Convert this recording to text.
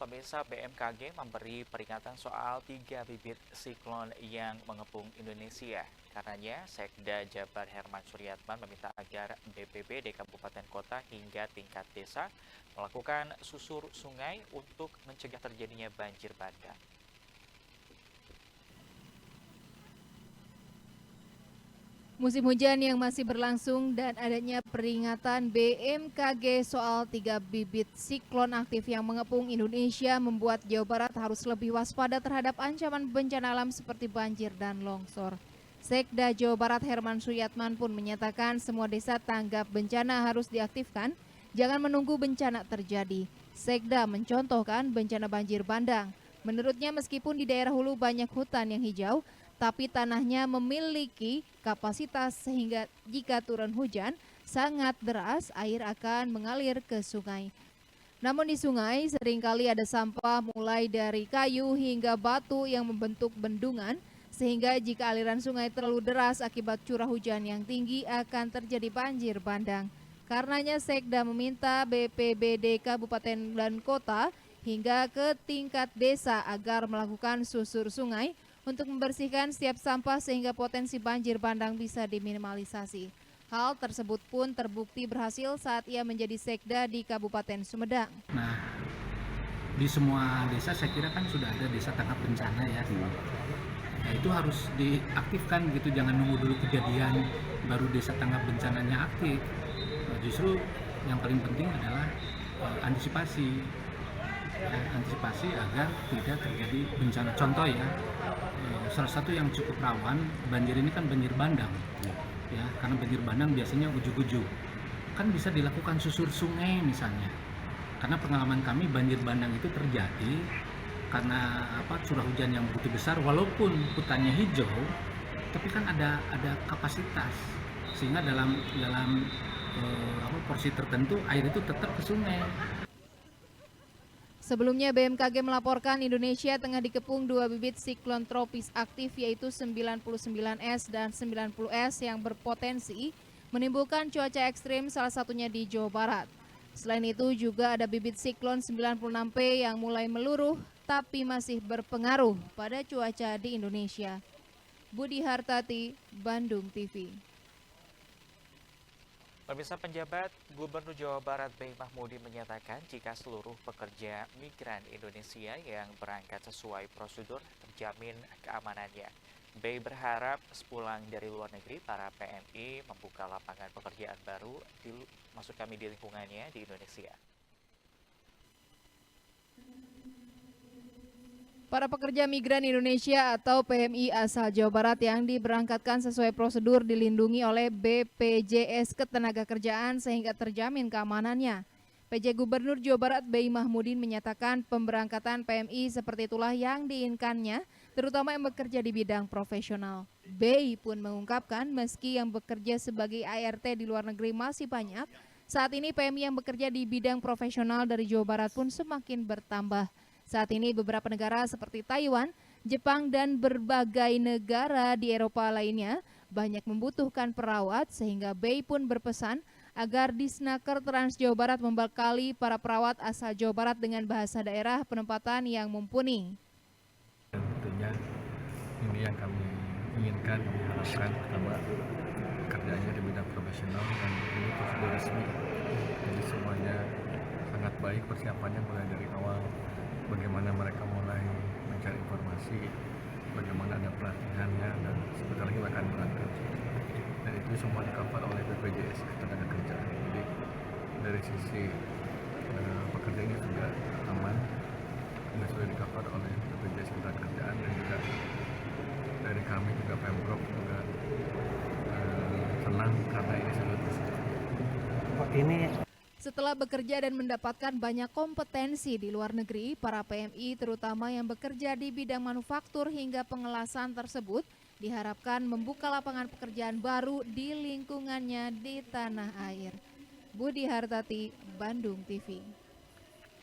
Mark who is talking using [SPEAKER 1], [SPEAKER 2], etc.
[SPEAKER 1] pemirsa BMKG memberi peringatan soal 3 bibit siklon yang mengepung Indonesia. Karenanya, Sekda Jabar Herman Suryatman meminta agar BPBD Kabupaten Kota hingga tingkat desa melakukan susur sungai untuk mencegah terjadinya banjir bandang.
[SPEAKER 2] Musim hujan yang masih berlangsung dan adanya peringatan BMKG soal 3 bibit siklon aktif yang mengepung Indonesia membuat Jawa Barat harus lebih waspada terhadap ancaman bencana alam seperti banjir dan longsor. Sekda Jawa Barat Herman Suryatman pun menyatakan semua desa tanggap bencana harus diaktifkan, jangan menunggu bencana terjadi. Sekda mencontohkan bencana banjir bandang. Menurutnya meskipun di daerah hulu banyak hutan yang hijau, tapi tanahnya memiliki kapasitas sehingga jika turun hujan sangat deras, air akan mengalir ke sungai. Namun di sungai seringkali ada sampah mulai dari kayu hingga batu yang membentuk bendungan, sehingga jika aliran sungai terlalu deras akibat curah hujan yang tinggi akan terjadi banjir bandang. Karenanya Sekda meminta BPBD Kabupaten dan Kota hingga ke tingkat desa agar melakukan susur sungai untuk membersihkan setiap sampah sehingga potensi banjir bandang bisa diminimalisasi. Hal tersebut pun terbukti berhasil saat ia menjadi Sekda di Kabupaten Sumedang.
[SPEAKER 3] Nah, di semua desa saya kira kan sudah ada desa tanggap bencana ya. Nah, itu harus diaktifkan gitu, jangan nunggu dulu kejadian baru desa tanggap bencananya aktif. Justru yang paling penting adalah antisipasi agar tidak terjadi bencana. Contoh ya, salah satu yang cukup rawan banjir ini kan banjir bandang, ya, karena banjir bandang biasanya ujug-ujug. Kan bisa dilakukan susur sungai misalnya, karena pengalaman kami banjir bandang itu terjadi karena curah hujan yang begitu besar, walaupun hutannya hijau, tapi kan ada kapasitas sehingga dalam porsi tertentu air itu tetap ke sungai.
[SPEAKER 2] Sebelumnya BMKG melaporkan Indonesia tengah dikepung 2 bibit siklon tropis aktif yaitu 99S dan 90S yang berpotensi menimbulkan cuaca ekstrim salah satunya di Jawa Barat. Selain itu juga ada bibit siklon 96P yang mulai meluruh tapi masih berpengaruh pada cuaca di Indonesia. Budi Hartati, Bandung TV.
[SPEAKER 1] Pemirsa, penjabat Gubernur Jawa Barat B. Mahmudin menyatakan jika seluruh pekerja migran Indonesia yang berangkat sesuai prosedur terjamin keamanannya. B. berharap sepulang dari luar negeri para PMI membuka lapangan pekerjaan baru di lingkungannya di Indonesia.
[SPEAKER 2] Para pekerja migran Indonesia atau PMI asal Jawa Barat yang diberangkatkan sesuai prosedur dilindungi oleh BPJS Ketenagakerjaan sehingga terjamin keamanannya. PJ Gubernur Jawa Barat B. Mahmudin menyatakan pemberangkatan PMI seperti itulah yang diinginkannya, terutama yang bekerja di bidang profesional. B. pun mengungkapkan meski yang bekerja sebagai ART di luar negeri masih banyak, saat ini PMI yang bekerja di bidang profesional dari Jawa Barat pun semakin bertambah. Saat ini beberapa negara seperti Taiwan, Jepang, dan berbagai negara di Eropa lainnya banyak membutuhkan perawat sehingga BEI pun berpesan agar Disnaker Trans Jawa Barat membekali para perawat asal Jawa Barat dengan bahasa daerah penempatan yang mumpuni.
[SPEAKER 4] Tentunya ini yang kami inginkan, kami harapkan pertama kerjanya di bidang profesional dan ini prosedur resmi. Jadi semuanya sangat baik persiapannya mulai dari awal. Bagaimana mereka mulai mencari informasi, bagaimana ada pelatihannya, dan sebentar lagi akan berangkat. Dan itu semua di-cover oleh BPJS Ketenagakerjaan. Jadi dari sisi pekerja ini juga aman, ini sudah di-cover oleh BPJS Ketenagakerjaan, dan juga dari kami juga Pemprov juga senang karena ini sudah disediakan.
[SPEAKER 2] Setelah bekerja dan mendapatkan banyak kompetensi di luar negeri, para PMI terutama yang bekerja di bidang manufaktur hingga pengelasan tersebut diharapkan membuka lapangan pekerjaan baru di lingkungannya di tanah air. Budi Hartati, Bandung TV.